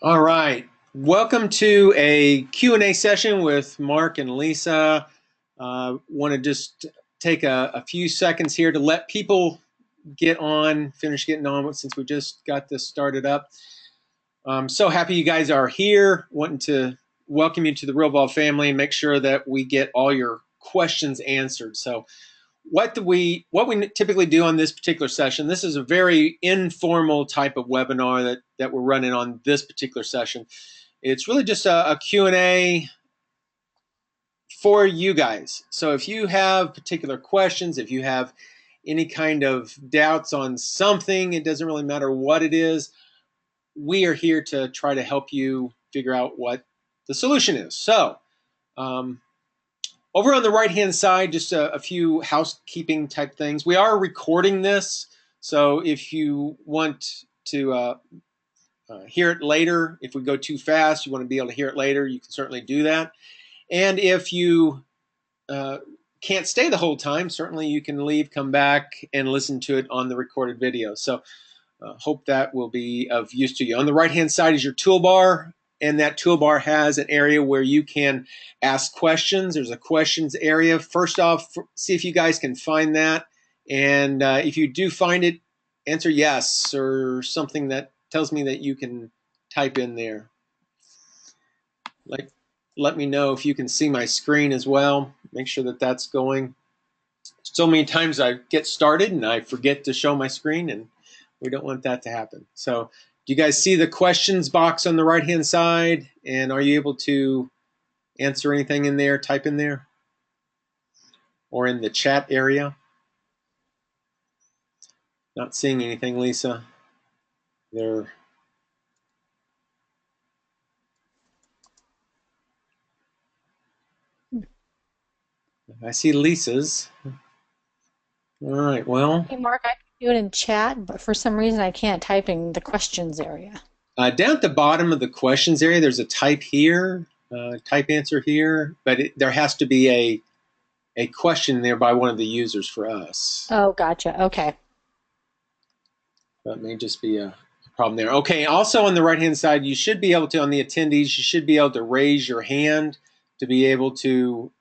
All right. Welcome to a Q&A session with Mark and Lisa. Want to just take a few seconds here to let people finish getting on since we just got this started up. I'm so happy you guys are here. Wanting to welcome you to the Realvolve family and make sure that we get all your questions answered. So what we typically do on this particular session, this is a very informal type of webinar that we're running on this particular session. It's really just a Q&A for you guys. So if you have particular questions, if you have any kind of doubts on something, it doesn't really matter what it is, we are here to try to help you figure out what the solution is. So over on the right-hand side, just a few housekeeping type things. We are recording this, so if you want to hear it later, if we go too fast, you want to be able to hear it later, you can certainly do that. And if you can't stay the whole time, certainly you can leave, come back, and listen to it on the recorded video. So hope that will be of use to you. On the right-hand side is your toolbar. And that toolbar has an area where you can ask questions. There's a questions area. First off, see if you guys can find that. And if you do find it, answer yes or something that tells me that you can type in there. Let me know if you can see my screen as well. Make sure that that's going. So many times I get started and I forget to show my screen, and we don't want that to happen. So do you guys see the questions box on the right-hand side? And are you able to answer anything in there, type in there? Or in the chat area? Not seeing anything, Lisa. There. I see Lisa's. All right, well. Hey Mark, I can do it in chat, but for some reason I can't type in the questions area. Down at the bottom of the questions area, there's a type here, type answer here, but there has to be a question there by one of the users for us. Oh, gotcha. Okay. That may just be a problem there. Okay, also on the right-hand side, you should be able to, on the attendees, you should be able to raise your hand to be able to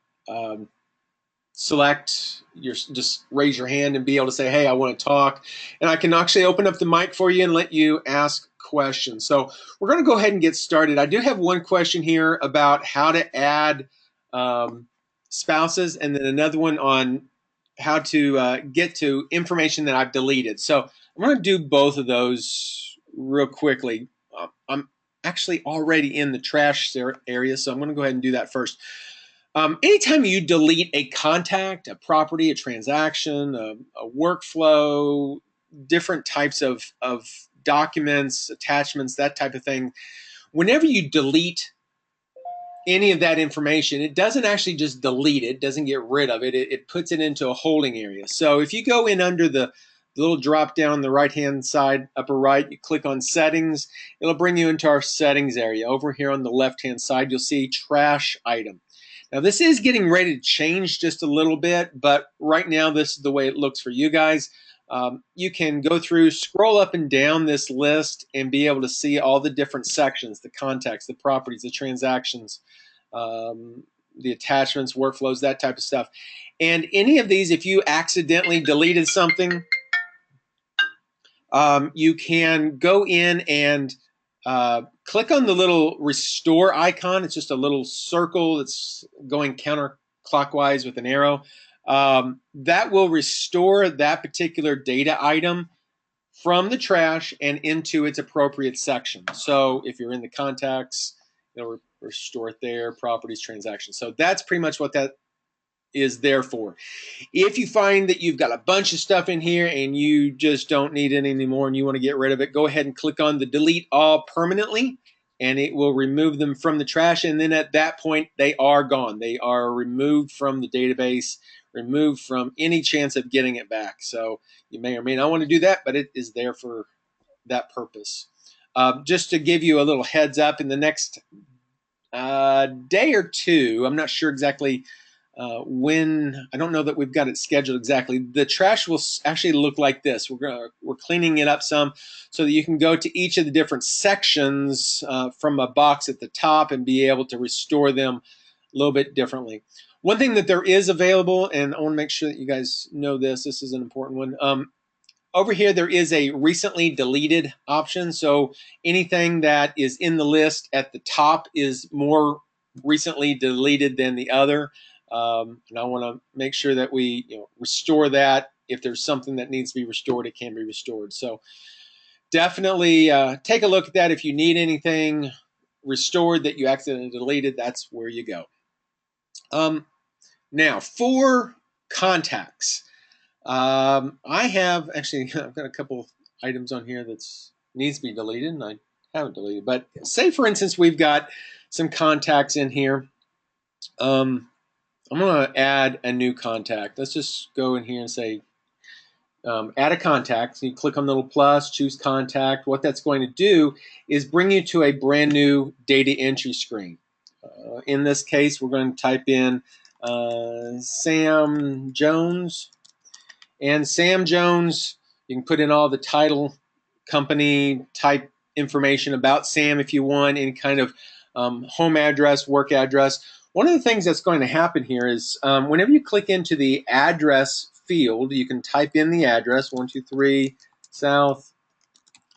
just raise your hand and be able to say, hey, I want to talk. And I can actually open up the mic for you and let you ask questions. So we're going to go ahead and get started. I do have one question here about how to add spouses, and then another one on how to get to information that I've deleted. So I'm going to do both of those real quickly. I'm actually already in the trash area, so I'm going to go ahead and do that first. Anytime you delete a contact, a property, a transaction, a workflow, different types of documents, attachments, that type of thing, whenever you delete any of that information, it doesn't actually just delete it, doesn't get rid of it, it puts it into a holding area. So if you go in under the little drop down on the right-hand side, upper right, you click on settings, it'll bring you into our settings area. Over here on the left-hand side, you'll see trash item. Now this is getting ready to change just a little bit, but right now this is the way it looks for you guys. You can go through, scroll up and down this list and be able to see all the different sections, the contacts, the properties, the transactions, the attachments, workflows, that type of stuff. And any of these, if you accidentally deleted something, you can go in and click on the little restore icon. It's just a little circle that's going counterclockwise with an arrow. That will restore that particular data item from the trash and into its appropriate section. So if you're in the contacts, it'll restore it there, properties, transactions. So that's pretty much what that is there for. If you find that you've got a bunch of stuff in here and you just don't need it anymore and you want to get rid of it, go ahead and click on the delete all permanently, and it will remove them from the trash. And then at that point, they are gone. They are removed from the database, removed from any chance of getting it back. So you may or may not want to do that, but it is there for that purpose. Just to give you a little heads up, in the next day or two, I'm not sure exactly when I don't know that we've got it scheduled exactly. The trash will actually look like this. We're cleaning it up some so that you can go to each of the different sections from a box at the top and be able to restore them a little bit differently. One thing that there is available, and I want to make sure that you guys know this. This is an important one. Over here, there is a recently deleted option. So anything that is in the list at the top is more recently deleted than the other. And I want to make sure that we restore that. If there's something that needs to be restored, it can be restored. So definitely take a look at that. If you need anything restored that you accidentally deleted, that's where you go. Now, for contacts. I have actually, I've got a couple items on here that needs to be deleted, and I haven't deleted. But say, for instance, we've got some contacts in here. I'm going to add a new contact. Let's just go in here and say, add a contact. So you click on the little plus, choose contact. What that's going to do is bring you to a brand new data entry screen. In this case, we're going to type in Sam Jones. And Sam Jones, you can put in all the title, company, type information about Sam if you want, any kind of home address, work address. One of the things that's going to happen here is whenever you click into the address field, you can type in the address, 123 South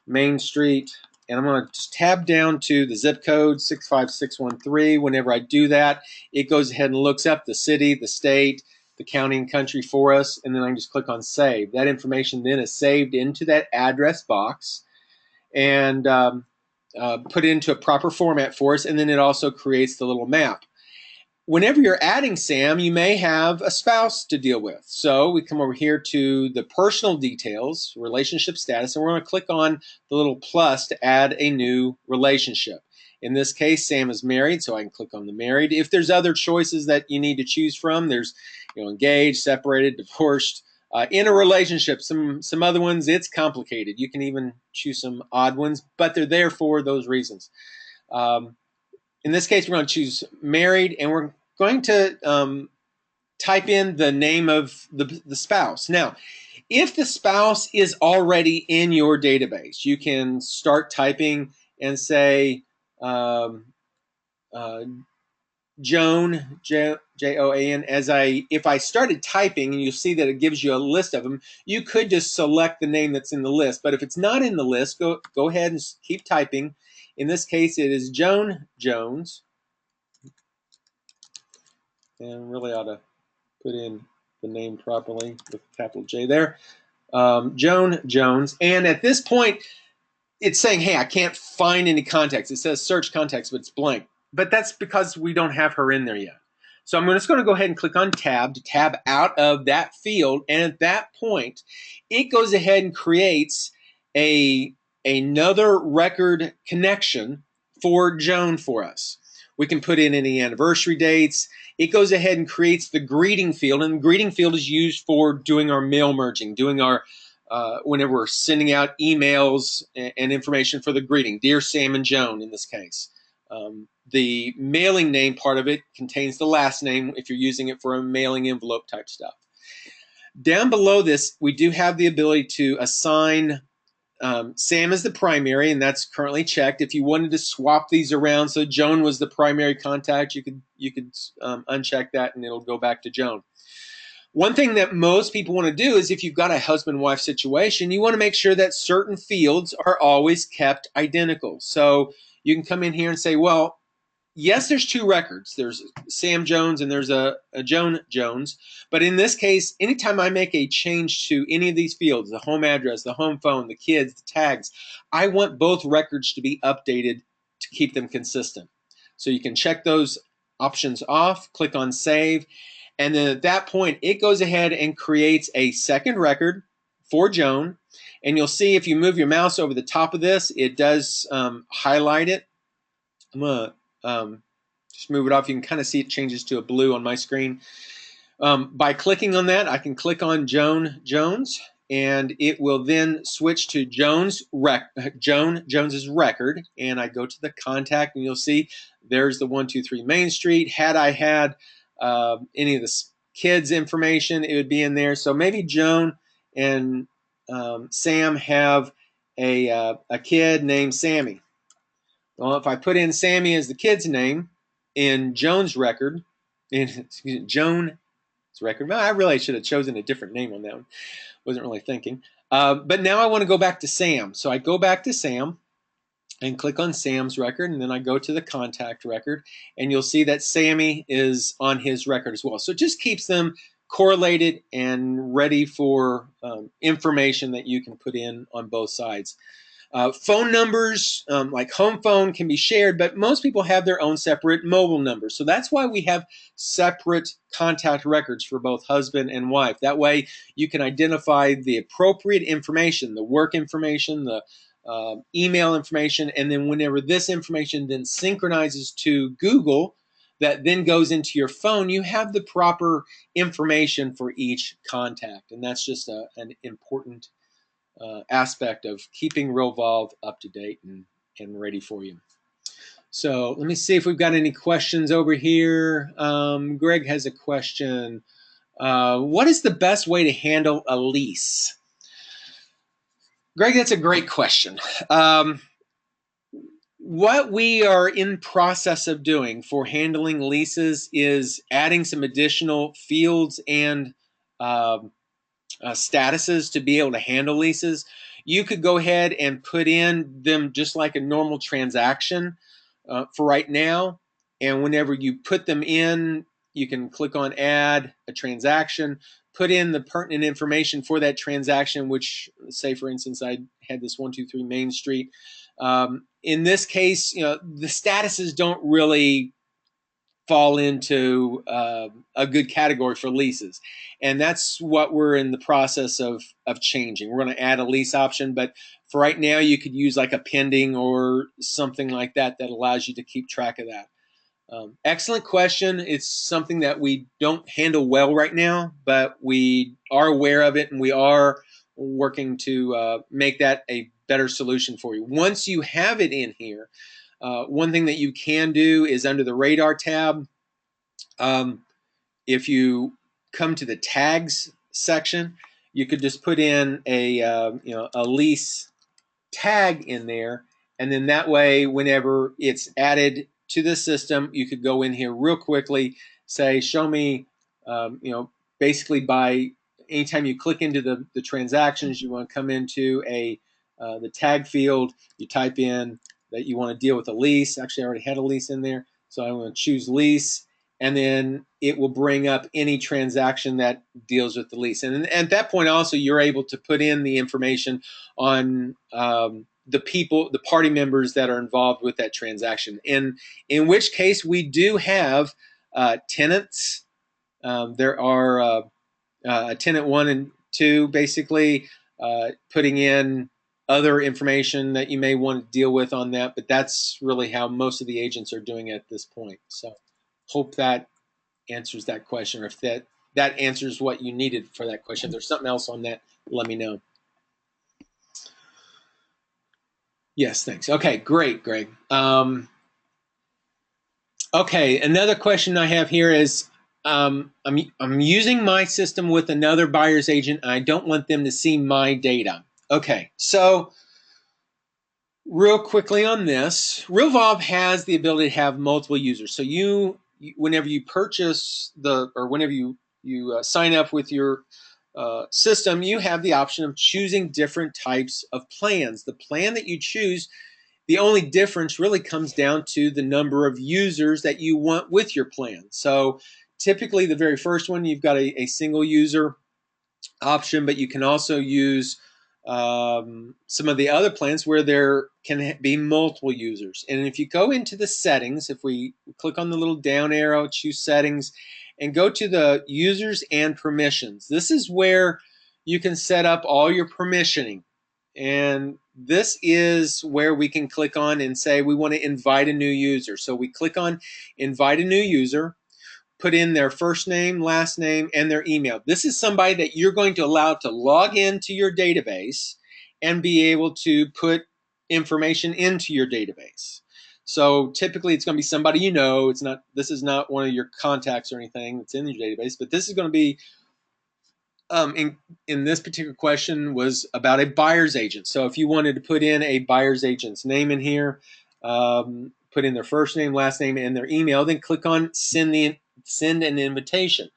Main Street, and I'm going to just tab down to the zip code 65613. Whenever I do that, it goes ahead and looks up the city, the state, the county and country for us, and then I can just click on save. That information then is saved into that address box and put into a proper format for us, and then it also creates the little map. Whenever you're adding Sam, you may have a spouse to deal with. So we come over here to the personal details, relationship status, and we're going to click on the little plus to add a new relationship. In this case, Sam is married, so I can click on the married. If there's other choices that you need to choose from, there's engaged, separated, divorced, in a relationship. Some other ones, it's complicated. You can even choose some odd ones, but they're there for those reasons. In this case, we're going to choose married, and we're going to type in the name of the spouse. Now, if the spouse is already in your database, you can start typing and say Joan, Joan. If I started typing, and you'll see that it gives you a list of them, you could just select the name that's in the list. But if it's not in the list, go ahead and keep typing. In this case, it is Joan Jones. And really ought to put in the name properly with a capital J there. Joan Jones. And at this point, it's saying, hey, I can't find any contacts. It says search contacts, but it's blank. But that's because we don't have her in there yet. So I'm just going to go ahead and click on tab to tab out of that field. And at that point, it goes ahead and creates another record connection for Joan for us. We can put in any anniversary dates. It goes ahead and creates the greeting field. And the greeting field is used for doing our mail merging, doing our whenever we're sending out emails and information for the greeting. Dear Sam and Joan, in this case. The mailing name part of it contains the last name if you're using it for a mailing envelope type stuff. Down below this, we do have the ability to assign Sam as the primary, and that's currently checked. If you wanted to swap these around, so Joan was the primary contact, you could uncheck that, and it'll go back to Joan. One thing that most people want to do is if you've got a husband-wife situation, you want to make sure that certain fields are always kept identical. So you can come in here and say, well, yes, there's two records. There's Sam Jones and there's a Joan Jones. But in this case, anytime I make a change to any of these fields, the home address, the home phone, the kids, the tags, I want both records to be updated to keep them consistent. So you can check those options off, click on save, and then at that point, it goes ahead and creates a second record for Joan. And you'll see if you move your mouse over the top of this, it does highlight it. I'm going to just move it off. You can kind of see it changes to a blue on my screen. By clicking on that, I can click on Joan Jones, and it will then switch to Joan Jones's record. And I go to the contact, and you'll see there's the 123 Main Street. Had I had any of the kids' information, it would be in there. So maybe Joan and Sam have a kid named Sammy. Well, if I put in Sammy as the kid's name in Joan's record, Joan's record, well, I really should have chosen a different name on that one. Wasn't really thinking. But now I want to go back to Sam. So I go back to Sam and click on Sam's record, and then I go to the contact record, and you'll see that Sammy is on his record as well. So it just keeps them correlated and ready for information that you can put in on both sides. Phone numbers, like home phone, can be shared, but most people have their own separate mobile numbers. So that's why we have separate contact records for both husband and wife. That way you can identify the appropriate information, the work information, the email information, and then whenever this information then synchronizes to Google, that then goes into your phone, you have the proper information for each contact. And that's just an important aspect of keeping Realvolve up to date and ready for you. So let me see if we've got any questions over here. Greg has a question. What is the best way to handle a lease? Greg, that's a great question. What we are in process of doing for handling leases is adding some additional fields and statuses to be able to handle leases. You could go ahead and put in them just like a normal transaction for right now. And whenever you put them in, you can click on add a transaction, put in the pertinent information for that transaction, which, say for instance, I had this 123 Main Street. In this case, the statuses don't really fall into a good category for leases. And that's what we're in the process of changing. We're going to add a lease option, but for right now, you could use like a pending or something like that that allows you to keep track of that. Excellent question. It's something that we don't handle well right now, but we are aware of it and we are working to make that a better solution for you. Once you have it in here, one thing that you can do is under the radar tab, if you come to the tags section, you could just put in a lease tag in there, and then that way, whenever it's added to the system, you could go in here real quickly, say, show me, basically by anytime you click into the transactions, you want to come into the tag field, you type in that you want to deal with a lease. Actually, I already had a lease in there, so I want to choose lease, and then it will bring up any transaction that deals with the lease. And at that point, also, you're able to put in the information on the people, the party members that are involved with that transaction. In which case, we do have tenants. There are tenant 1 and 2, basically putting in other information that you may want to deal with on that, but that's really how most of the agents are doing it at this point. So hope that answers that question, or if that answers what you needed for that question. If there's something else on that, let me know. Yes, thanks. Okay, great, Greg. Okay, another question I have here is, I'm using my system with another buyer's agent, and I don't want them to see my data. Okay, so real quickly on this, Realvolve has the ability to have multiple users. So whenever you purchase whenever you sign up with your system, you have the option of choosing different types of plans. The plan that you choose, the only difference really comes down to the number of users that you want with your plan. So typically the very first one, you've got a single user option, but you can also use some of the other plans where there can be multiple users. And if you go into the settings, if we click on the little down arrow, choose settings, and go to the users and permissions, this is where you can set up all your permissioning. And this is where we can click on and say we want to invite a new user. So we click on invite a new user, put in their first name, last name, and their email. This is somebody that you're going to allow to log into your database and be able to put information into your database. So typically it's going to be somebody you know. It's not. This is not one of your contacts or anything that's in your database, but this is going to be in this particular question was about a buyer's agent. So if you wanted to put in a buyer's agent's name in here, put in their first name, last name, and their email, then click on send an invitation.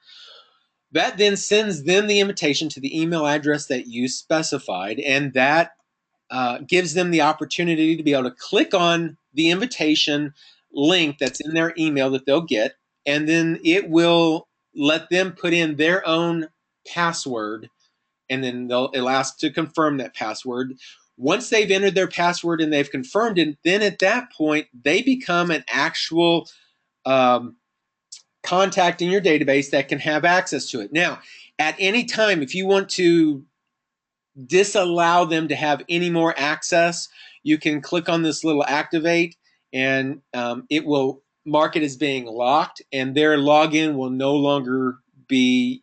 That then sends them the invitation to the email address that you specified, and that gives them the opportunity to be able to click on the invitation link that's in their email that they'll get, and then it will let them put in their own password, and then it'll ask to confirm that password. Once they've entered their password and they've confirmed it, then at that point they become an actual contact in your database that can have access to it. Now, at any time, if you want to disallow them to have any more access, you can click on this little activate, and it will mark it as being locked, and their login will no longer be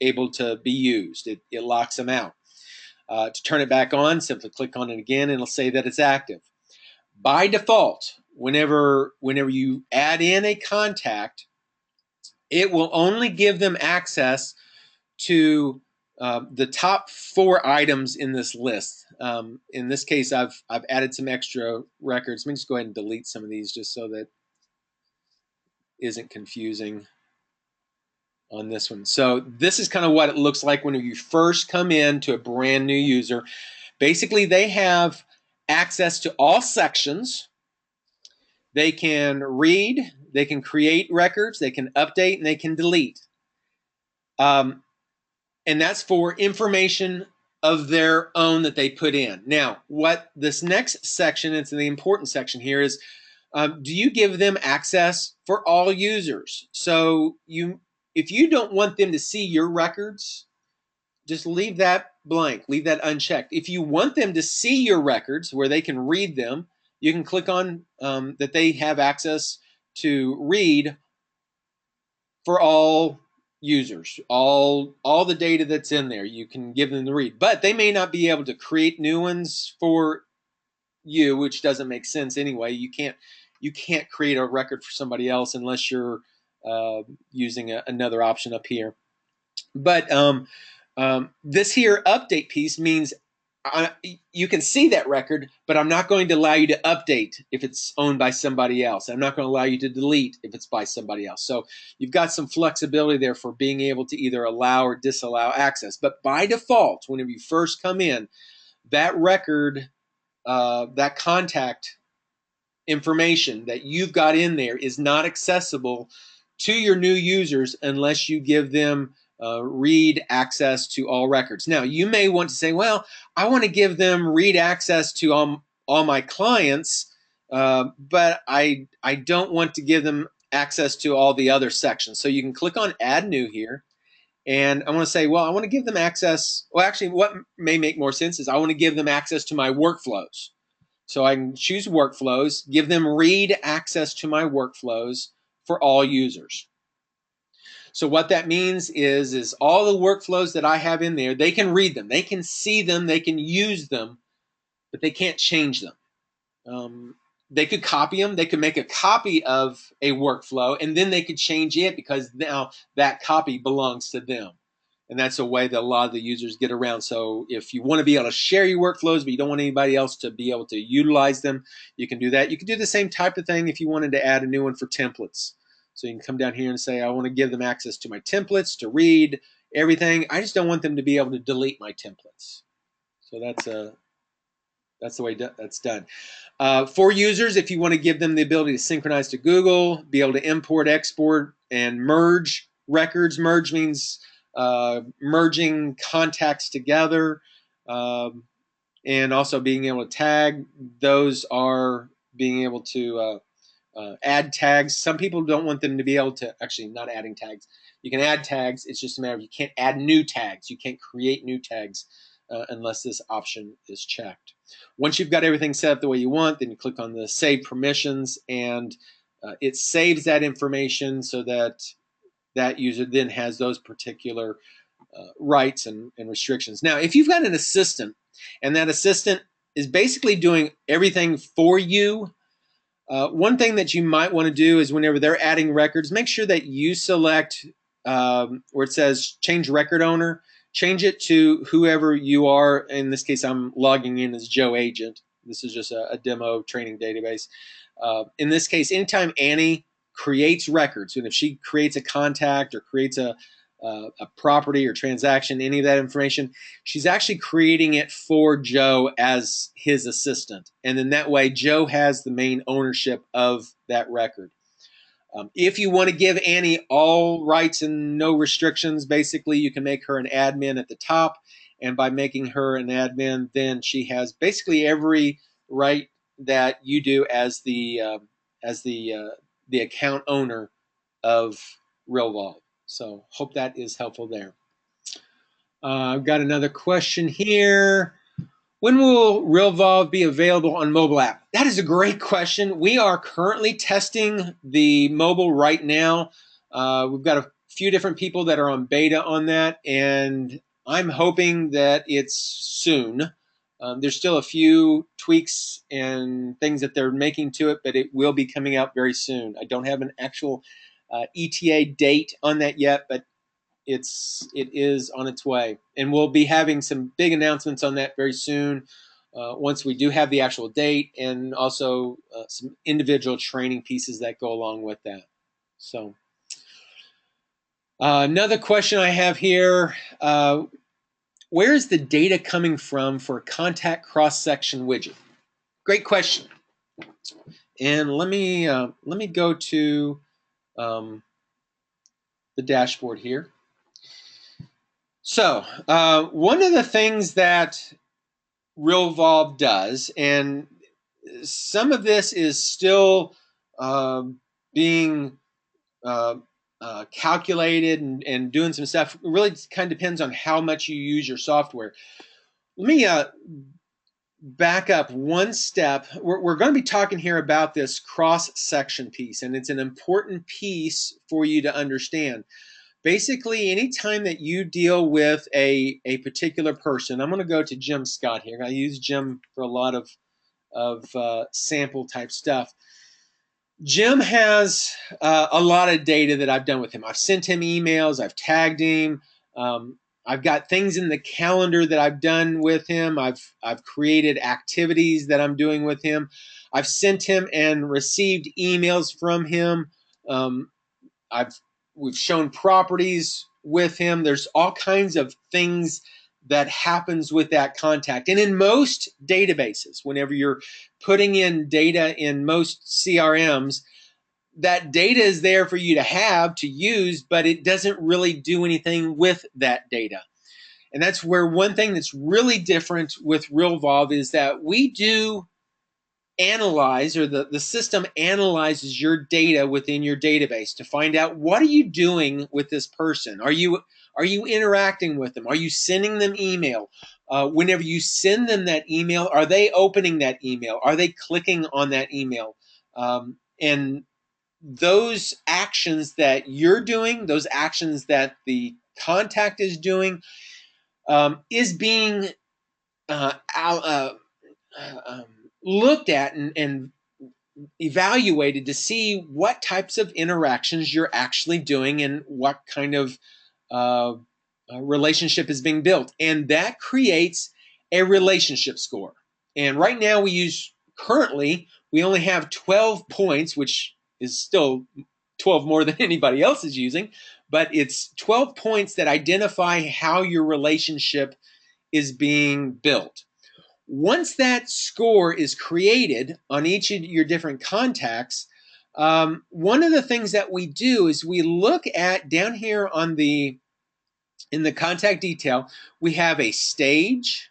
able to be used. It locks them out. To turn it back on, simply click on it again, and it'll say that it's active. By default, whenever you add in a contact, it will only give them access to the top 4 items in this list. In this case, I've added some extra records. Let me just go ahead and delete some of these just so that isn't confusing on this one. So this is kind of what it looks like when you first come in to a brand new user. Basically, they have access to all sections. They can read, they can create records, they can update, and they can delete. And that's for information of their own that they put in. Now, what this next section, it's the important section here, is do you give them access for all users? So if you don't want them to see your records, just leave that blank, leave that unchecked. If you want them to see your records where they can read them, you can click on that they have access to read for all users, all the data that's in there. You can give them to read, but they may not be able to create new ones for you, which doesn't make sense anyway. You can't create a record for somebody else unless you're using another option up here. But this here update piece means you can see that record, but I'm not going to allow you to update if it's owned by somebody else. I'm not going to allow you to delete if it's by somebody else. So you've got some flexibility there for being able to either allow or disallow access. But by default, whenever you first come in, that record, that contact information that you've got in there is not accessible to your new users unless you give them read access to all records. Now, you may want to say, well, I want to give them read access to all my clients, but I don't want to give them access to all the other sections. So you can click on Add New here. And I want to say, well, I want to give them access. Well, actually, what may make more sense is I want to give them access to my workflows. So I can choose workflows, give them read access to my workflows for all users. So what that means is all the workflows that I have in there, they can read them, they can see them, they can use them, but they can't change them. They could copy them, they could make a copy of a workflow, and then they could change it because now that copy belongs to them. And that's a way that a lot of the users get around. So if you want to be able to share your workflows, but you don't want anybody else to be able to utilize them, you can do that. You can do the same type of thing if you wanted to add a new one for templates. So you can come down here and say, I want to give them access to my templates, to read everything. I just don't want them to be able to delete my templates. So that's the way that's done. For users, if you want to give them the ability to synchronize to Google, be able to import, export, and merge records. Merge means merging contacts together, and also being able to tag. Those are being able to add tags. Some people don't want them to be able to, actually not adding tags. You can add tags. It's just a matter of you can't add new tags. You can't create new tags unless this option is checked. Once you've got everything set up the way you want, then you click on the Save Permissions, and it saves that information so that that user then has those particular rights and restrictions. Now, if you've got an assistant, and that assistant is basically doing everything for you, One thing that you might want to do is whenever they're adding records, make sure that you select where it says change record owner, change it to whoever you are. In this case, I'm logging in as Joe Agent. This is just a demo training database. In this case, anytime Annie creates records, and if she creates a contact or creates a property or transaction, any of that information, she's actually creating it for Joe as his assistant. And then that way, Joe has the main ownership of that record. If you want to give Annie all rights and no restrictions, basically, you can make her an admin at the top. And by making her an admin, then she has basically every right that you do as the account owner of Realvolve. So hope that is helpful there. I've got another question here. When will Realvolve be available on mobile app? That is a great question. We are currently testing the mobile right now. We've got a few different people that are on beta on that, and I'm hoping that it's soon. There's still a few tweaks and things that they're making to it, but it will be coming out very soon. I don't have an actual ETA date on that yet, but it is on its way, and we'll be having some big announcements on that very soon once we do have the actual date, and also some individual training pieces that go along with that. So another question I have here, where is the data coming from for a contact cross-section widget? Great question. And let me go to the dashboard here. So one of the things that Realvolve does, and some of this is still being calculated and doing some stuff. It really kind of depends on how much you use your software. Let me back up one step. We're going to be talking here about this cross-section piece, and it's an important piece for you to understand. Basically, anytime that you deal with a particular person, I'm going to go to Jim Scott here. I use Jim for a lot of sample type stuff. Jim has a lot of data that I've done with him. I've sent him emails. I've tagged him. I've got things in the calendar that I've done with him. I've created activities that I'm doing with him. I've sent him and received emails from him. We've shown properties with him. There's all kinds of things that happens with that contact. And in most databases, whenever you're putting in data in most CRMs, that data is there for you to have, to use, but it doesn't really do anything with that data. And that's where one thing that's really different with Realvolve is that we do analyze, or the system analyzes your data within your database to find out, what are you doing with this person? Are you interacting with them? Are you sending them email? Whenever you send them that email, are they opening that email? Are they clicking on that email? And those actions that you're doing, those actions that the contact is doing, is being looked at and evaluated to see what types of interactions you're actually doing and what kind of relationship is being built. And that creates a relationship score. And right now currently, we only have 12 points, which is still 12 more than anybody else is using, but it's 12 points that identify how your relationship is being built. Once that score is created on each of your different contacts, one of the things that we do is we look at down here in the contact detail, we have a stage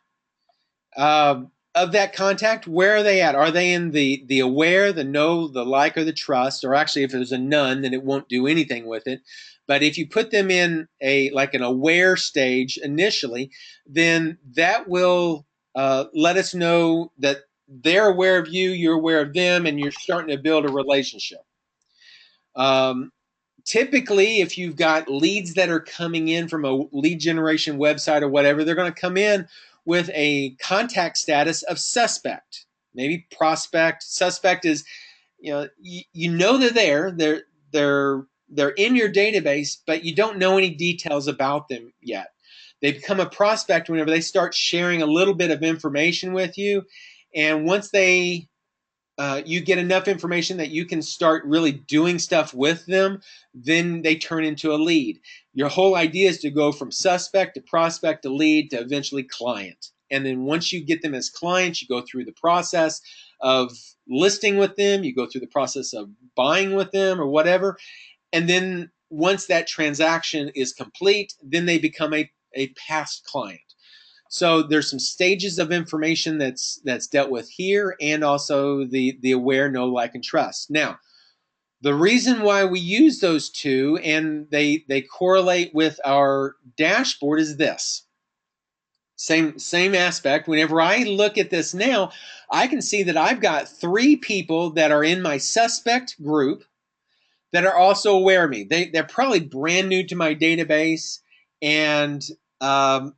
of that contact. Where are they at? Are they in the aware, the know, the like, or the trust? Or actually, if there's a none, then it won't do anything with it. But if you put them in like an aware stage initially, then that will let us know that they're aware of you, you're aware of them, and you're starting to build a relationship. Typically, if you've got leads that are coming in from a lead generation website or whatever, they're going to come in with a contact status of suspect, maybe prospect. Suspect is you know they're there. They're in your database, but you don't know any details about them yet. They become a prospect whenever they start sharing a little bit of information with you, and once you get enough information that you can start really doing stuff with them, then they turn into a lead. Your whole idea is to go from suspect to prospect to lead to eventually client. And then once you get them as clients, you go through the process of listing with them, you go through the process of buying with them or whatever. And then once that transaction is complete, then they become a past client. So there's some stages of information that's dealt with here, and also the aware, know, like, and trust. Now, the reason why we use those two and they correlate with our dashboard is this. Same aspect. Whenever I look at this now, I can see that I've got 3 people that are in my suspect group that are also aware of me. They're probably brand new to my database, and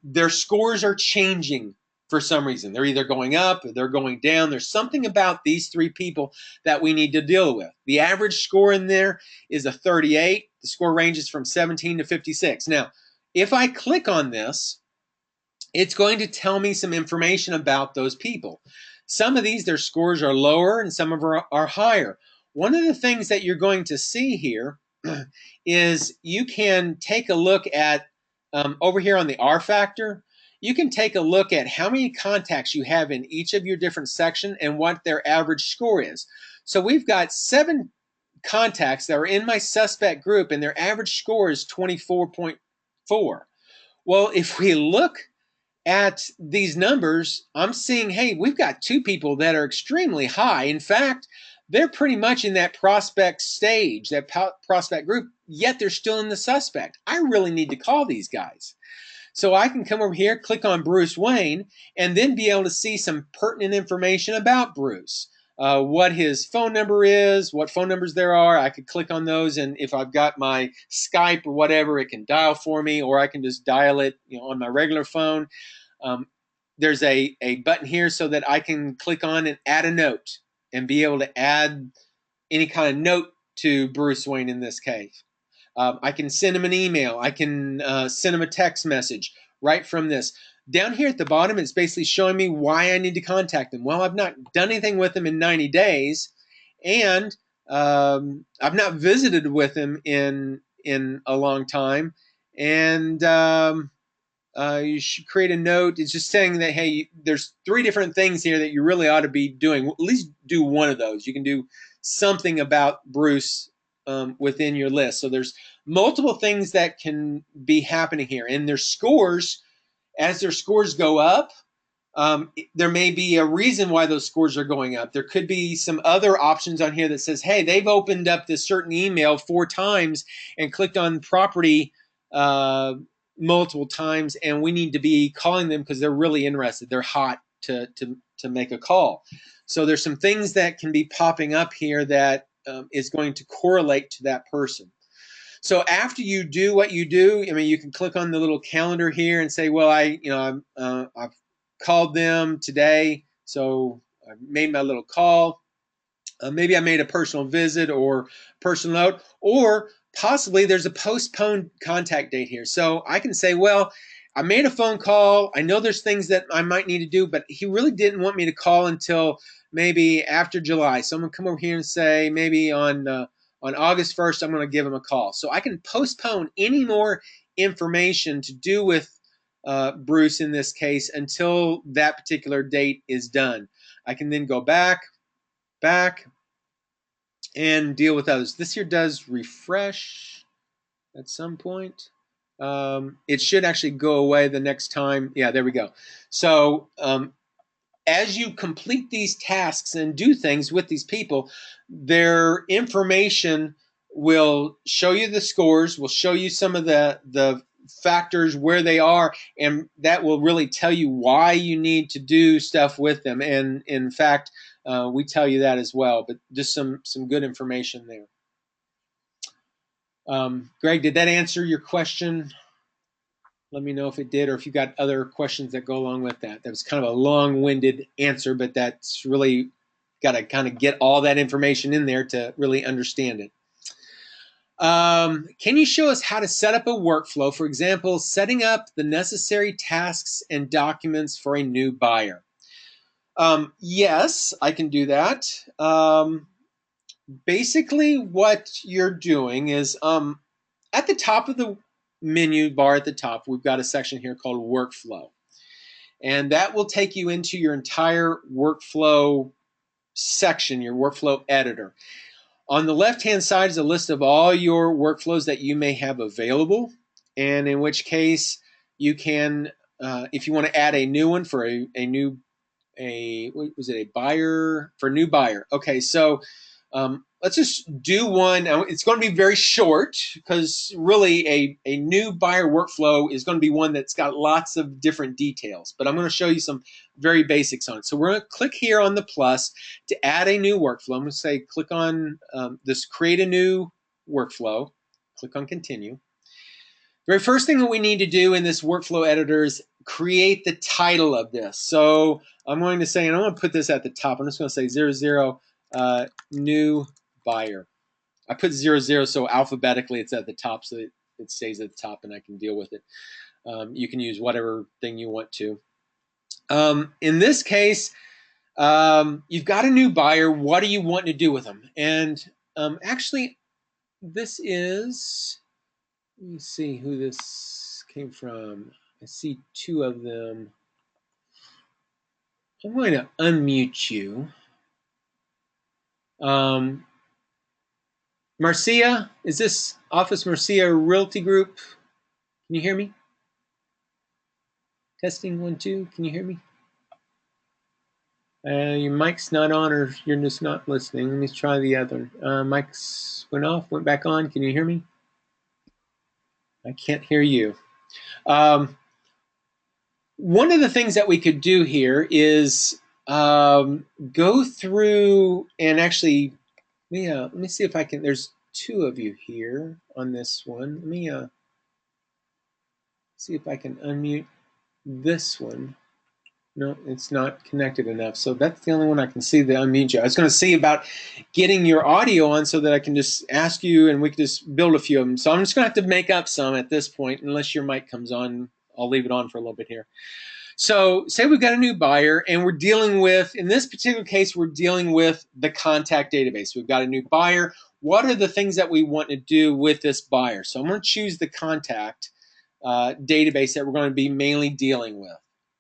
their scores are changing for some reason. They're either going up or they're going down. There's something about these 3 people that we need to deal with. The average score in there is a 38. The score ranges from 17 to 56. Now, if I click on this, it's going to tell me some information about those people. Some of these, their scores are lower and some of them are higher. One of the things that you're going to see here is you can take a look at, over here on the R factor, you can take a look at how many contacts you have in each of your different sections and what their average score is. So we've got 7 contacts that are in my suspect group and their average score is 24.4. Well, if we look at these numbers, I'm seeing, hey, we've got 2 people that are extremely high. In fact, they're pretty much in that prospect stage, that prospect group, yet they're still in the suspect. I really need to call these guys. So I can come over here, click on Bruce Wayne, and then be able to see some pertinent information about Bruce. What his phone number is, what phone numbers there are. I could click on those, and if I've got my Skype or whatever, it can dial for me, or I can just dial it, on my regular phone. There's a button here so that I can click on and add a note and be able to add any kind of note to Bruce Wayne in this case. I can send him an email. I can send him a text message right from this. Down here at the bottom, it's basically showing me why I need to contact him. Well, I've not done anything with him in 90 days, and I've not visited with him in a long time. And you should create a note. It's just saying that, hey, there's 3 different things here that you really ought to be doing. At least do one of those. You can do something about Bruce within your list. So there's multiple things that can be happening here. And their scores, as their scores go up, there may be a reason why those scores are going up. There could be some other options on here that says, hey, they've opened up this certain email 4 times and clicked on property multiple times, and we need to be calling them because they're really interested. They're hot to make a call. So there's some things that can be popping up here that is going to correlate to that person. So after you do what you do, I mean, you can click on the little calendar here and say, well, I've called them today, so I made my little call. Maybe I made a personal visit or personal note, or possibly there's a postponed contact date here. So I can say, well, I made a phone call. I know there's things that I might need to do, but he really didn't want me to call until maybe after July. So I'm going to come over here and say maybe on August 1st, I'm going to give him a call. So I can postpone any more information to do with Bruce in this case until that particular date is done. I can then go back, and deal with those. This here does refresh at some point. It should actually go away the next time. Yeah, there we go. So as you complete these tasks and do things with these people, their information will show you the scores, will show you some of the factors where they are, and that will really tell you why you need to do stuff with them. And in fact, we tell you that as well, but just some good information there. Greg, did that answer your question? Let me know if it did, or if you got other questions that go along with that. That was kind of a long-winded answer, but that's really got to kind of get all that information in there to really understand it. Can you show us how to set up a workflow? For example, setting up the necessary tasks and documents for a new buyer. Yes, I can do that. Basically, what you're doing is at the top of the menu bar at the top, we've got a section here called Workflow. And that will take you into your entire workflow section, your workflow editor. On the left-hand side is a list of all your workflows that you may have available, and in which case you can, if you want to add a new one for a new, what was it, a buyer, for a new buyer. Okay, so let's just do one. It's going to be very short because really a new buyer workflow is going to be one that's got lots of different details, but I'm going to show you some very basics on it. So we're going to click here on the plus to add a new workflow. I'm going to say click on this create a new workflow, click on continue. The very first thing that we need to do in this workflow editor is create the title of this. So I'm going to say, and I'm going to put this at the top, I'm just going to say 00 new buyer. I put 00 so alphabetically it's at the top so that it stays at the top and I can deal with it. You can use whatever thing you want to. In this case, you've got a new buyer. What do you want to do with them? And actually, this is, let me see who this came from. I see two of them. I'm going to unmute you. Marcia, is this Office Marcia Realty Group? Can you hear me? Testing 1, 2. Can you hear me? Your mic's not on, or you're just not listening. Let me try the other. Mic's went off, went back on. Can you hear me? I can't hear you. One of the things that we could do here is go through and actually, let me see if I can. There's two of you here on this one. Let me see if I can unmute this one. No, it's not connected enough. So that's the only one I can see that unmute you. I was going to see about getting your audio on so that I can just ask you and we can just build a few of them. So I'm just going to have to make up some at this point, unless your mic comes on. I'll leave it on for a little bit here. So say we've got a new buyer and we're dealing with, in this particular case, we're dealing with the contact database. We've got a new buyer. What are the things that we want to do with this buyer? So I'm going to choose the contact database that we're going to be mainly dealing with.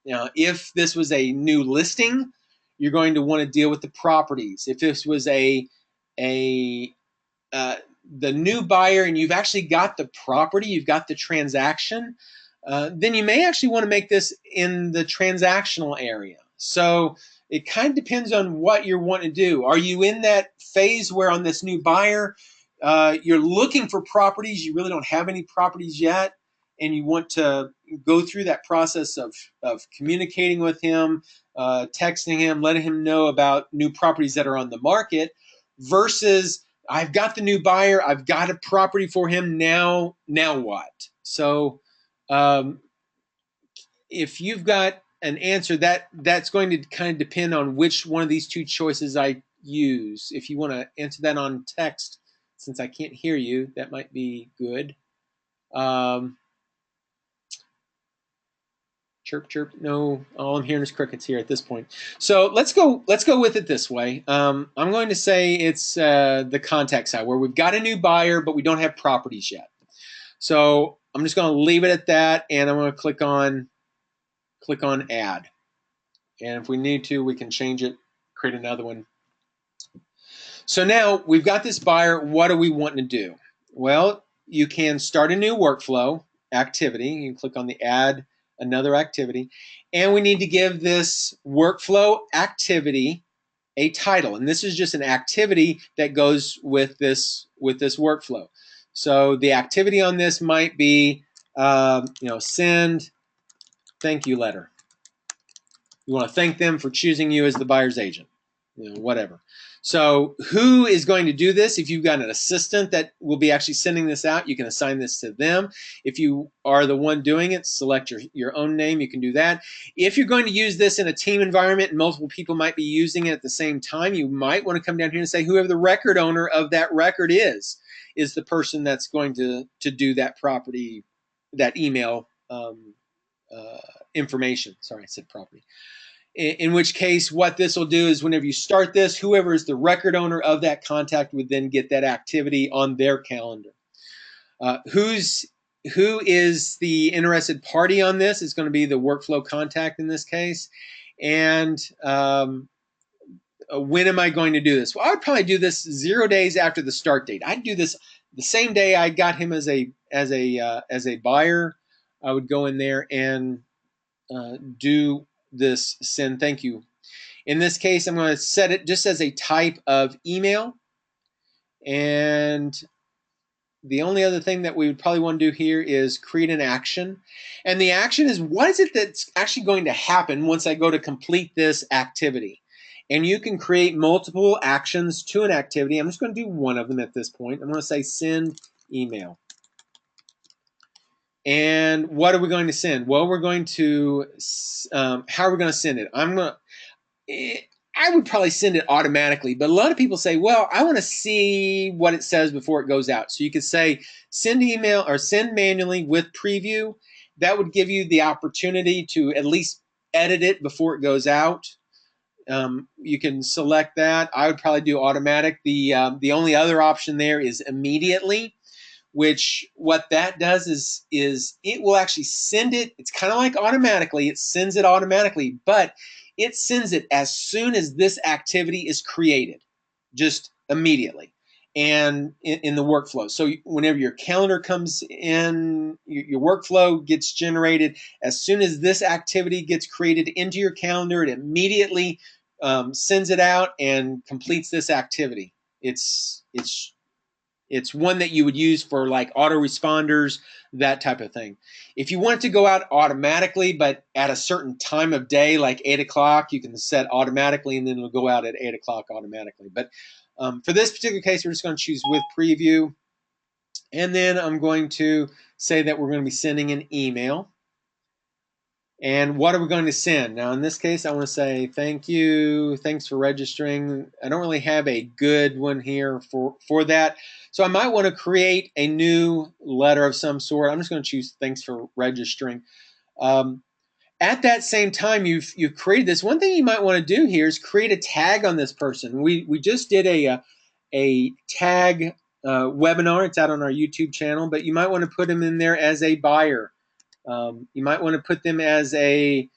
Now, if this was a new listing, you're going to want to deal with the properties. If this was the new buyer and you've actually got the property, you've got the transaction, then you may actually want to make this in the transactional area. So it kind of depends on what you're wanting to do. Are you in that phase where on this new buyer, you're looking for properties, you really don't have any properties yet, and you want to go through that process of communicating with him, texting him, letting him know about new properties that are on the market, versus I've got the new buyer, I've got a property for him, now what? So if you've got an answer, that's going to kind of depend on which one of these two choices I use. If you want to answer that on text, since I can't hear you, that might be good. Chirp, chirp. No, all I'm hearing is crickets here at this point. So let's go with it this way. I'm going to say it's the contact side where we've got a new buyer, but we don't have properties yet. So I'm just going to leave it at that, and I'm going to click on add. And if we need to, we can change it, create another one. So now we've got this buyer. What are we wanting to do? Well, you can start a new workflow activity. You can click on the add another activity, and we need to give this workflow activity a title, and this is just an activity that goes with this workflow. So the activity on this might be send thank you letter. You want to thank them for choosing you as the buyer's agent. whatever. So who is going to do this? If you've got an assistant that will be actually sending this out, you can assign this to them. If you are the one doing it, select your own name. You can do that. If you're going to use this in a team environment and multiple people might be using it at the same time, you might want to come down here and say whoever the record owner of that record is the person that's going to do that property, that email information. Sorry, I said property. In which case, what this will do is whenever you start this, whoever is the record owner of that contact would then get that activity on their calendar. Who is the interested party on this? It's going to be the workflow contact in this case. And when am I going to do this? Well, I would probably do this 0 days after the start date. I'd do this the same day I got him as a buyer. I would go in there and do this send thank you. In this case, I'm going to set it just as a type of email. And the only other thing that we would probably want to do here is create an action. And the action is, what is it that's actually going to happen once I go to complete this activity? And you can create multiple actions to an activity. I'm just going to do one of them at this point. I'm going to say send email. And what are we going to send? Well, we're going to, how are we going to send it? I would probably send it automatically, but a lot of people say, well, I want to see what it says before it goes out. So you could say send email or send manually with preview. That would give you the opportunity to at least edit it before it goes out. You can select that. I would probably do automatic. The only other option there is immediately, which what that does is it will actually send it. It's kind of like automatically. It sends it automatically, but it sends it as soon as this activity is created, just immediately, and in the workflow. So whenever your calendar comes in, your workflow gets generated, as soon as this activity gets created into your calendar, it immediately sends it out and completes this activity. It's one that you would use for like autoresponders, that type of thing. If you want it to go out automatically, but at a certain time of day, like 8 o'clock, you can set automatically, and then it'll go out at 8 o'clock automatically. But for this particular case, we're just going to choose with preview. And then I'm going to say that we're going to be sending an email. And what are we going to send? Now, in this case, I want to say thank you. Thanks for registering. I don't really have a good one here for that. So I might want to create a new letter of some sort. I'm just going to choose thanks for registering. At that same time, you've created this. One thing you might want to do here is create a tag on this person. We just did a tag webinar. It's out on our YouTube channel, but you might want to put them in there as a buyer. You might want to put them as a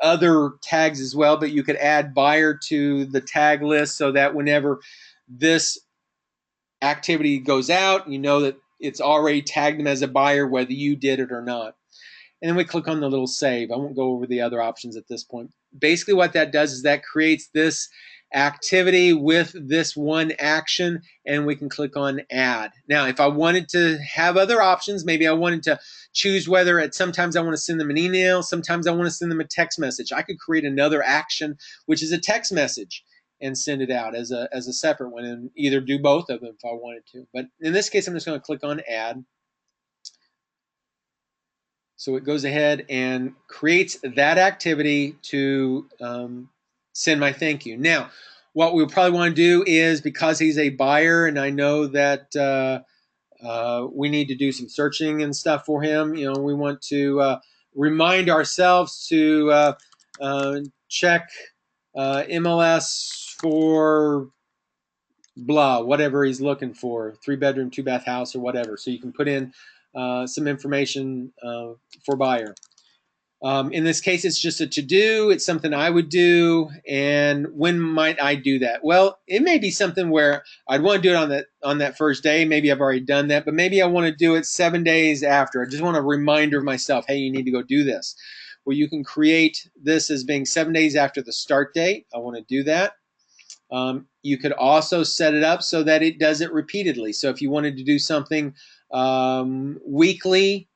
other tags as well, but you could add buyer to the tag list so that whenever this activity goes out, you know that it's already tagged them as a buyer, whether you did it or not. And then we click on the little save. I won't go over the other options at this point. Basically what that does is that creates this activity with this one action, and we can click on add. Now, if I wanted to have other options, maybe I wanted to choose whether sometimes I want to send them an email, sometimes I want to send them a text message. I could create another action, which is a text message, and send it out as a separate one, and either do both of them if I wanted to. But in this case, I'm just going to click on add. So it goes ahead and creates that activity to send my thank you. Now, what we'll probably want to do is, because he's a buyer and I know that we need to do some searching and stuff for him, we want to remind ourselves to check MLS for blah, whatever he's looking for, 3-bedroom, 2-bath house or whatever. So you can put in some information for buyer. In this case, it's just a to-do. It's something I would do. And when might I do that? Well, it may be something where I'd want to do it on that first day. Maybe I've already done that, but maybe I want to do it 7 days after. I just want a reminder of myself, hey, you need to go do this. Well, you can create this as being 7 days after the start date. I want to do that. You could also set it up so that it does it repeatedly. So if you wanted to do something weekly,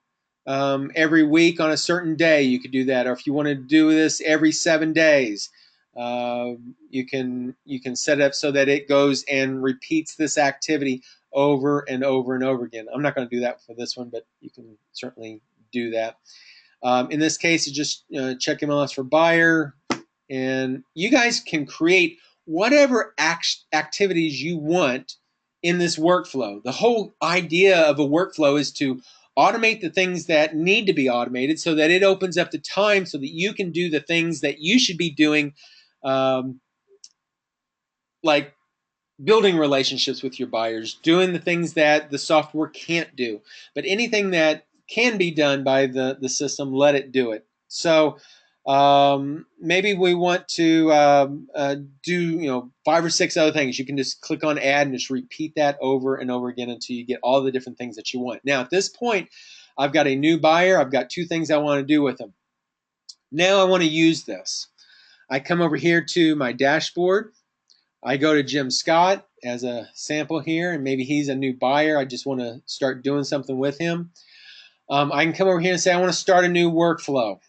every week on a certain day, you could do that. Or if you want to do this every 7 days, You can set it up so that it goes and repeats this activity over and over and over again. I'm not going to do that for this one, but you can certainly do that. In this case, it's just check MLS for buyer, and you guys can create whatever activities you want in this workflow. The whole idea of a workflow is to automate the things that need to be automated so that it opens up the time so that you can do the things that you should be doing, um, like building relationships with your buyers, doing the things that the software can't do. But anything that can be done by the system, let it do it. So maybe we want to do 5 or 6 other things. You can just click on add and just repeat that over and over again until you get all the different things that you want. Now at this point, I've got a new buyer. I've got 2 things I want to do with them. Now I want to use this. I come over here to my dashboard. I go to Jim Scott as a sample here, and maybe he's a new buyer. I just want to start doing something with him. I can come over here and say I want to start a new workflow.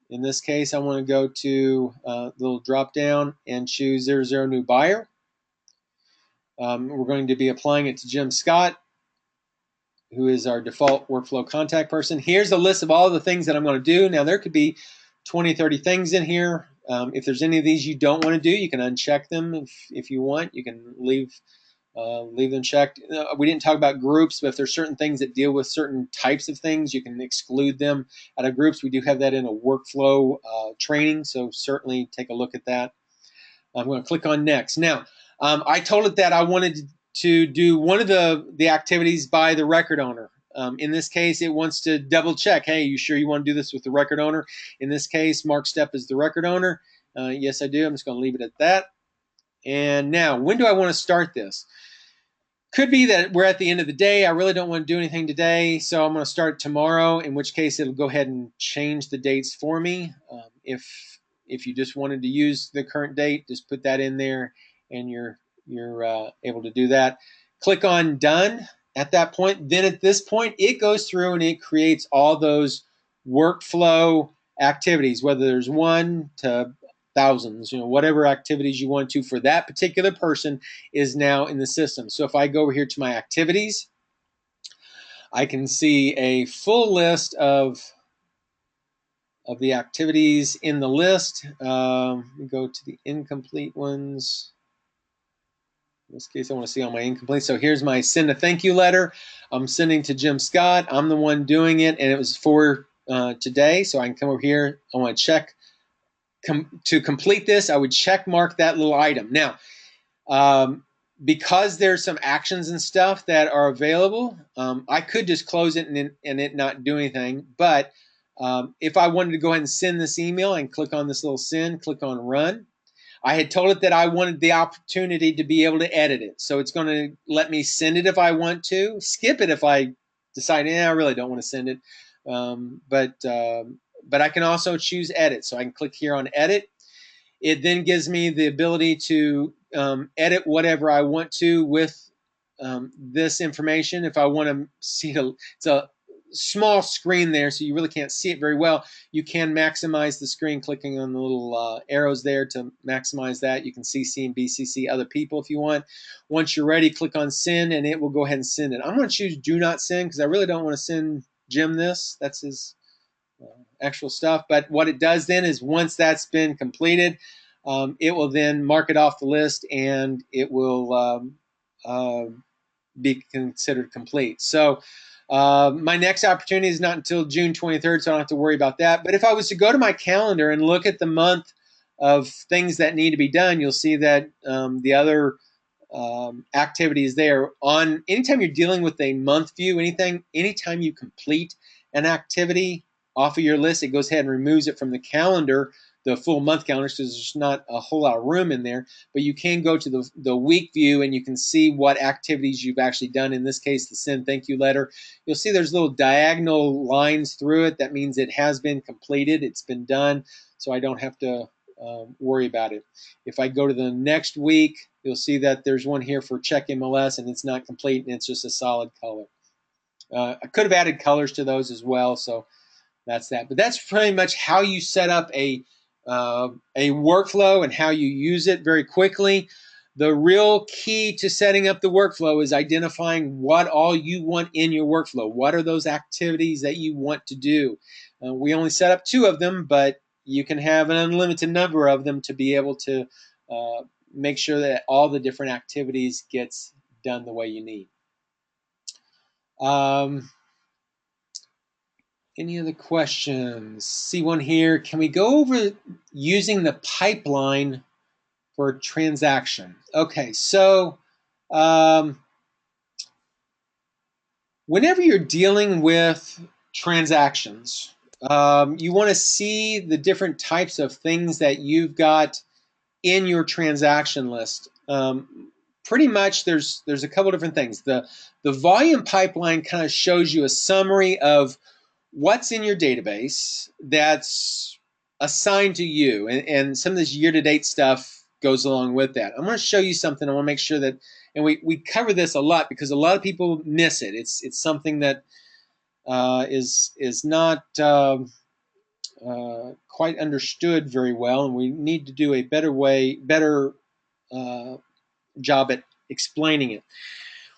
In this case, I want to go to the little drop down and choose 00 new buyer. We're going to be applying it to Jim Scott, who is our default workflow contact person. Here's a list of all the things that I'm going to do. Now, there could be 20, 30 things in here. If there's any of these you don't want to do, you can uncheck them if you want. You can leave them checked. We didn't talk about groups, but if there's certain things that deal with certain types of things, you can exclude them out of groups. We do have that in a workflow training, so certainly take a look at that. I'm going to click on next. Now, I told it that I wanted to do one of the activities by the record owner. In this case, it wants to double check. Hey, you sure you want to do this with the record owner? In this case, Mark Stepp is the record owner. Yes, I do. I'm just going to leave it at that. And now, when do I want to start this? Could be that we're at the end of the day. I really don't want to do anything today, so I'm going to start tomorrow, in which case it'll go ahead and change the dates for me. If you just wanted to use the current date, just put that in there, and you're able to do that. Click on done at that point. Then at this point, it goes through and it creates all those workflow activities, whether there's 1 to thousands, whatever activities you want to for that particular person is now in the system. So if I go over here to my activities, I can see a full list of the activities in the list. We go to the incomplete ones. In this case, I want to see all my incomplete. So here's my send a thank you letter. I'm sending to Jim Scott. I'm the one doing it, and it was for today. So I can come over here. I want to check to complete this. I would check mark that little item. Now, because there's some actions and stuff that are available, I could just close it and it not do anything. But if I wanted to go ahead and send this email and click on this little send, click on run, I had told it that I wanted the opportunity to be able to edit it. So it's going to let me send it if I want to, skip it if I decide, I really don't want to send it. But I can also choose edit. So I can click here on edit. It then gives me the ability to edit whatever I want to with this information. If I want to see it's a small screen there, so you really can't see it very well. You can maximize the screen clicking on the little arrows there to maximize that. You can CC and BCC other people if you want. Once you're ready, click on send, and it will go ahead and send it. I'm going to choose do not send because I really don't want to send Jim this. That's his actual stuff. But what it does then is once that's been completed, it will then mark it off the list, and it will be considered complete. So my next opportunity is not until June 23rd, so I don't have to worry about that. But if I was to go to my calendar and look at the month of things that need to be done, you'll see that the other activities there. On anytime you're dealing with a month view, anytime you complete an activity off of your list, it goes ahead and removes it from the calendar, the full month calendar, because there's not a whole lot of room in there. But you can go to the week view and you can see what activities you've actually done. In this case, the send thank you letter. You'll see there's little diagonal lines through it. That means it has been completed. It's been done, so I don't have to worry about it. If I go to the next week, you'll see that there's one here for check MLS, and it's not complete, and it's just a solid color. I could have added colors to those as well, so that's that. But that's pretty much how you set up a a workflow and how you use it very quickly. The real key to setting up the workflow is identifying what all you want in your workflow. What are those activities that you want to do? We only set up 2 of them, but you can have an unlimited number of them to be able to make sure that all the different activities gets done the way you need. Any other questions? See one here. Can we go over using the pipeline for a transaction? Okay, so whenever you're dealing with transactions, you want to see the different types of things that you've got in your transaction list. Pretty much there's a couple different things. The volume pipeline kind of shows you a summary of what's in your database that's assigned to you, and some of this year-to-date stuff goes along with that. I'm going to show you something. I want to make sure that, and we cover this a lot because a lot of people miss it. It's something that is not quite understood very well, and we need to do a better job at explaining it.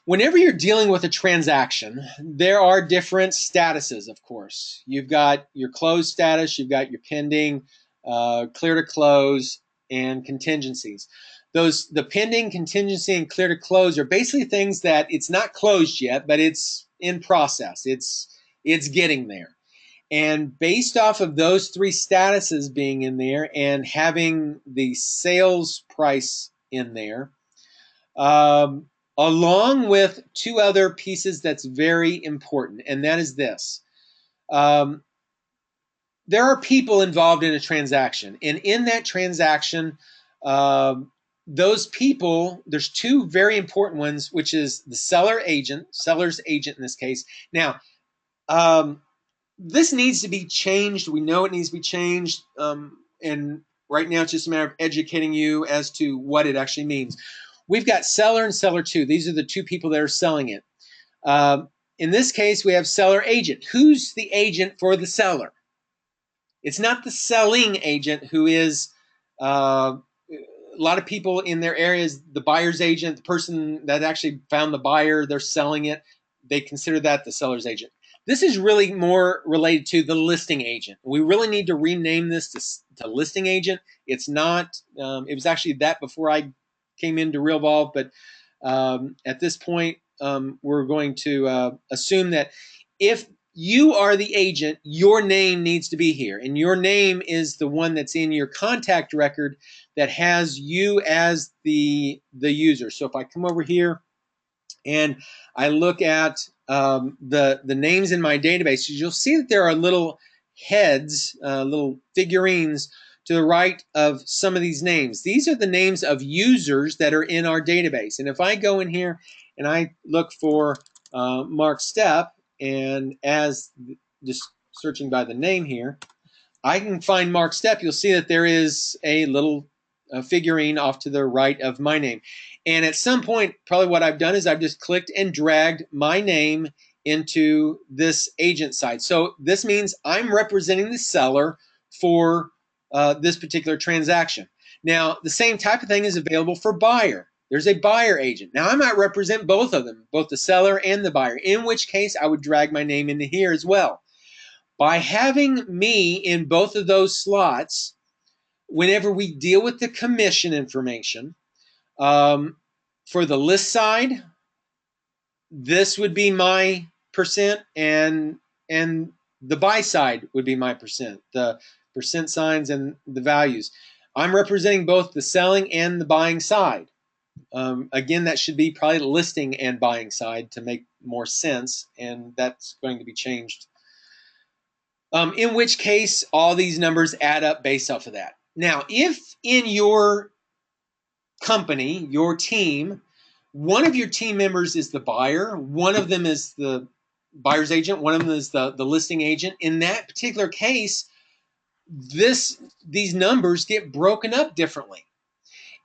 Whenever you're dealing with a transaction, there are different statuses, of course. You've got your closed status, you've got your pending, clear to close, and contingencies. The pending, contingency, and clear to close are basically things that it's not closed yet, but it's in process. It's getting there. And based off of those 3 statuses being in there and having the sales price in there, along with 2 other pieces that's very important, and that is this. There are people involved in a transaction, and in that transaction, those people, there's 2 very important ones, which is the seller's agent in this case. Now, this needs to be changed. We know it needs to be changed, and right now it's just a matter of educating you as to what it actually means. We've got seller and seller 2. These are the 2 people that are selling it. In this case, we have seller agent. Who's the agent for the seller? It's not the selling agent who is, a lot of people in their areas, the buyer's agent, the person that actually found the buyer, they're selling it, they consider that the seller's agent. This is really more related to the listing agent. We really need to rename this to listing agent. It's not, it was actually that before I came into Realvolve, but at this point, we're going to assume that if you are the agent, your name needs to be here, and your name is the one that's in your contact record that has you as the user. So if I come over here and I look at the names in my database, you'll see that there are little heads, little figurines to the right of some of these names. These are the names of users that are in our database. And if I go in here and I look for Mark Stepp, and as just searching by the name here, I can find Mark Stepp. You'll see that there is a little figurine off to the right of my name. And at some point, probably what I've done is I've just clicked and dragged my name into this agent side. So this means I'm representing the seller for this particular transaction. Now, the same type of thing is available for buyer. There's a buyer agent. Now, I might represent both of them, both the seller and the buyer, in which case I would drag my name into here as well. By having me in both of those slots, whenever we deal with the commission information, for the list side, this would be my percent, and the buy side would be my percent, the percent signs and the values. I'm representing both the selling and the buying side. Again, that should be probably the listing and buying side to make more sense, and that's going to be changed. In which case, all these numbers add up based off of that. Now, if in your company, your team, one of your team members is the buyer, one of them is the buyer's agent, one of them is the listing agent, in that particular case, these numbers get broken up differently.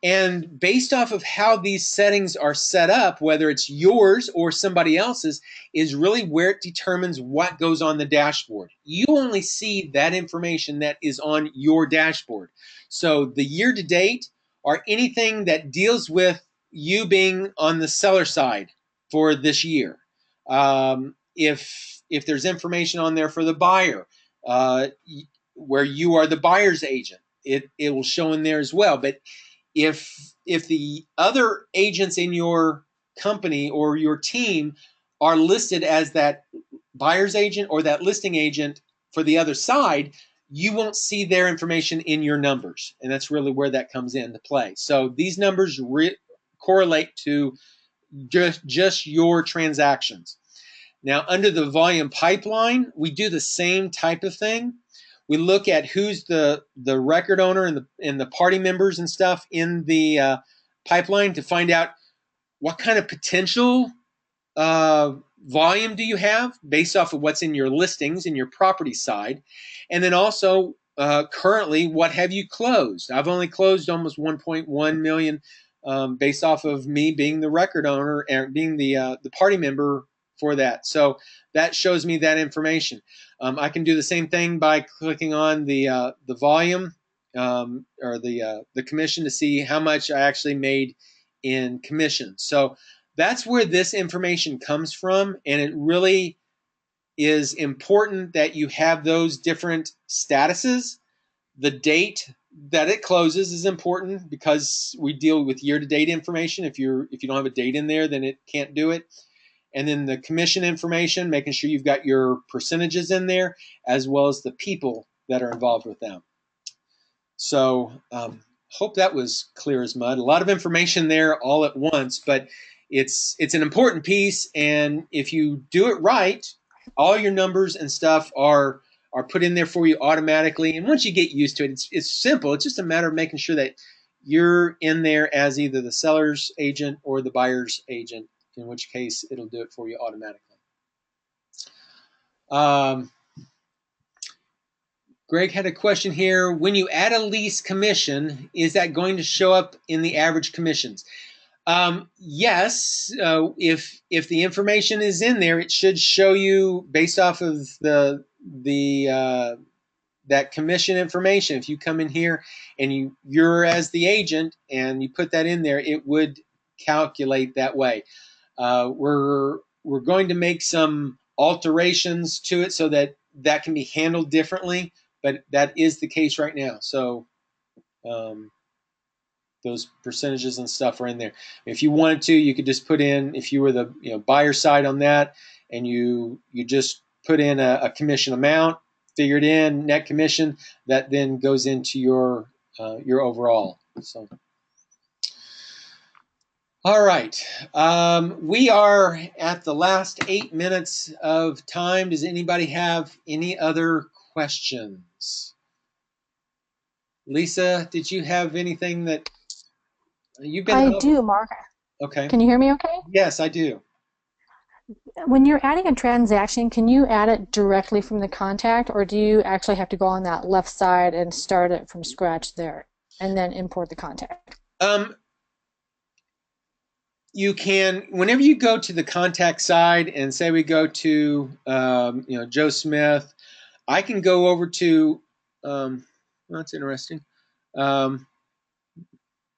And based off of how these settings are set up, whether it's yours or somebody else's, is really where it determines what goes on the dashboard. You only see that information that is on your dashboard. So the year to date or anything that deals with you being on the seller side for this year. If there's information on there for the buyer, uh, where you are the buyer's agent, it will show in there as well. But if the other agents in your company or your team are listed as that buyer's agent or that listing agent for the other side, you won't see their information in your numbers, and that's really where that comes into play. So these numbers correlate to just your transactions. Now, under the volume pipeline, we do the same type of thing. We look at who's the record owner and the party members and stuff in the pipeline to find out what kind of potential volume do you have based off of what's in your listings in your property side, and then also currently what have you closed. I've only closed almost 1.1 million based off of me being the record owner and being the party member for that. So that shows me that information. I can do the same thing by clicking on the volume or the commission to see how much I actually made in commission. So that's where this information comes from, and it really is important that you have those different statuses. The date that it closes is important because we deal with year-to-date information. If you don't have a date in there, then it can't do it. And then the commission information, making sure you've got your percentages in there, as well as the people that are involved with them. So hope that was clear as mud. A lot of information there all at once, but it's an important piece. And if you do it right, all your numbers and stuff are put in there for you automatically. And once you get used to it, it's simple. It's just a matter of making sure that you're in there as either the seller's agent or the buyer's agent, in which case it'll do it for you automatically. Greg had a question here. When you add a lease commission, is that going to show up in the average commissions? Yes. If the information is in there, it should show you based off of the that commission information. If you come in here and you're as the agent and you put that in there, it would calculate that way. We're going to make some alterations to it so that that can be handled differently, but that is the case right now. So those percentages and stuff are in there. If you wanted to, you could just put in, if you were the buyer side on that, and you just put in a commission amount, figure it in, net commission, that then goes into your overall. So. All right. We are at the last 8 minutes of time. Does anybody have any other questions? Lisa, did you have anything that you've been I up? do, Mark. Okay. Can you hear me okay? Yes, I do. When you're adding a transaction, can you add it directly from the contact, or do you actually have to go on that left side and start it from scratch there and then import the contact? You can, whenever you go to the contact side and say we go to, Joe Smith, I can go over to, well, that's interesting. Let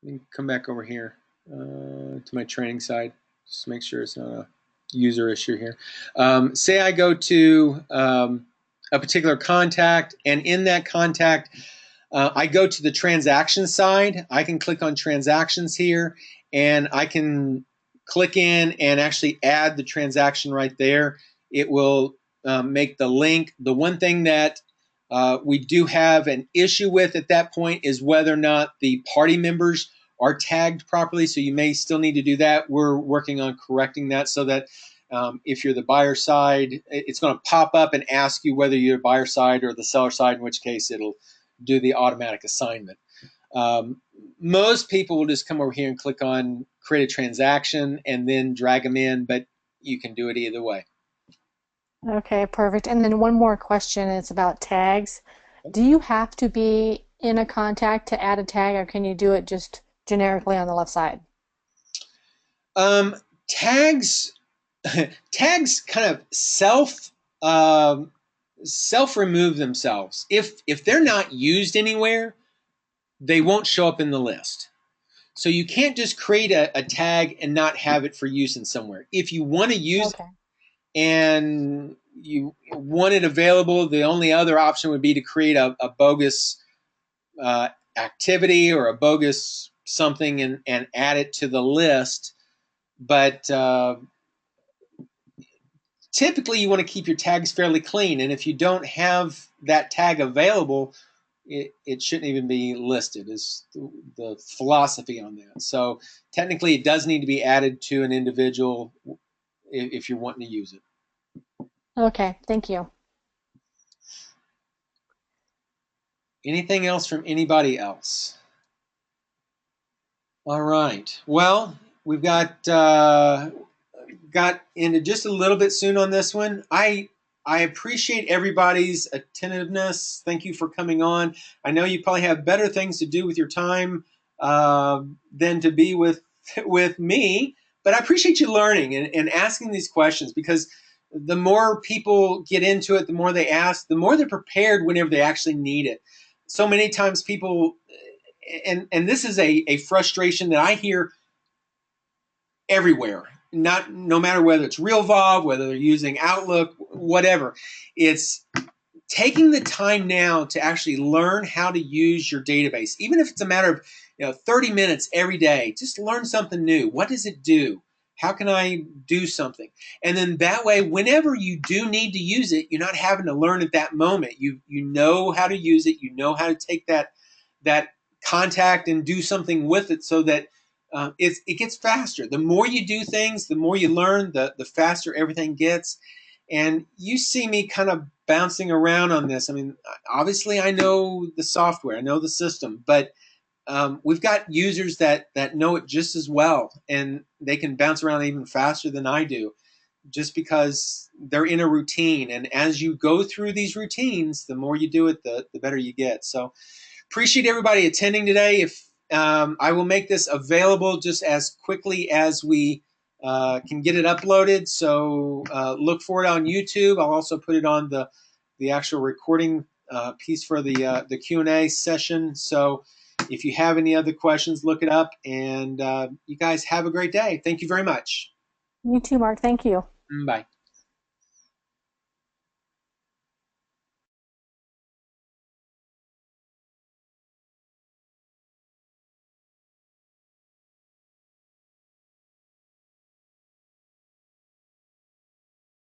me come back over here to my training side, just to make sure it's not a user issue here. Say I go to a particular contact, and in that contact, I go to the transaction side. I can click on transactions here, and I can click in and actually add the transaction right there. It will make the link. The one thing that we do have an issue with at that point is whether or not the party members are tagged properly. So you may still need to do that. We're working on correcting that so that if you're the buyer side, it's going to pop up and ask you whether you're buyer side or the seller side, in which case it'll do the automatic assignment. Most people will just come over here and click on create a transaction and then drag them in, but you can do it either way. Okay, perfect. And then one more question, it's about tags. Do you have to be in a contact to add a tag, or can you do it just generically on the left side? Tags tags kind of um, self remove themselves. If they're not used anywhere, they won't show up in the list. So you can't just create a tag and not have it for use in somewhere. If you want to use it Okay. and you want it available, the only other option would be to create a bogus uh, activity or a bogus something and add it to the list. But typically you want to keep your tags fairly clean. And if you don't have that tag available, it shouldn't even be listed, is the philosophy on that. So technically it does need to be added to an individual if you're wanting to use it. Okay, thank you. Anything else from anybody else? All right. Well, we've got into just a little bit soon on this one. I appreciate everybody's attentiveness. Thank you for coming on. I know you probably have better things to do with your time than to be with with me, but I appreciate you learning and asking these questions, because the more people get into it, the more they ask, the more they're prepared whenever they actually need it. So many times people, and this is a frustration that I hear everywhere. Not no matter whether it's Realvolve, whether they're using Outlook, whatever. It's taking the time now to actually learn how to use your database, even if it's a matter of 30 minutes every day. Just learn something new. What does it do? How can I do something? And then that way, whenever you do need to use it, you're not having to learn at that moment. You know how to use it. You know how to take that contact and do something with it, so that it gets faster. The more you do things, the more you learn, the faster everything gets. And you see me kind of bouncing around on this. I mean, obviously, I know the software, I know the system, but we've got users that know it just as well, and they can bounce around even faster than I do, just because they're in a routine. And as you go through these routines, the more you do it, the better you get. So appreciate everybody attending today. If I will make this available just as quickly as we can get it uploaded. So look for it on YouTube. I'll also put it on the actual recording piece for the Q&A session. So if you have any other questions, look it up. And you guys have a great day. Thank you very much. You too, Mark. Thank you. Bye.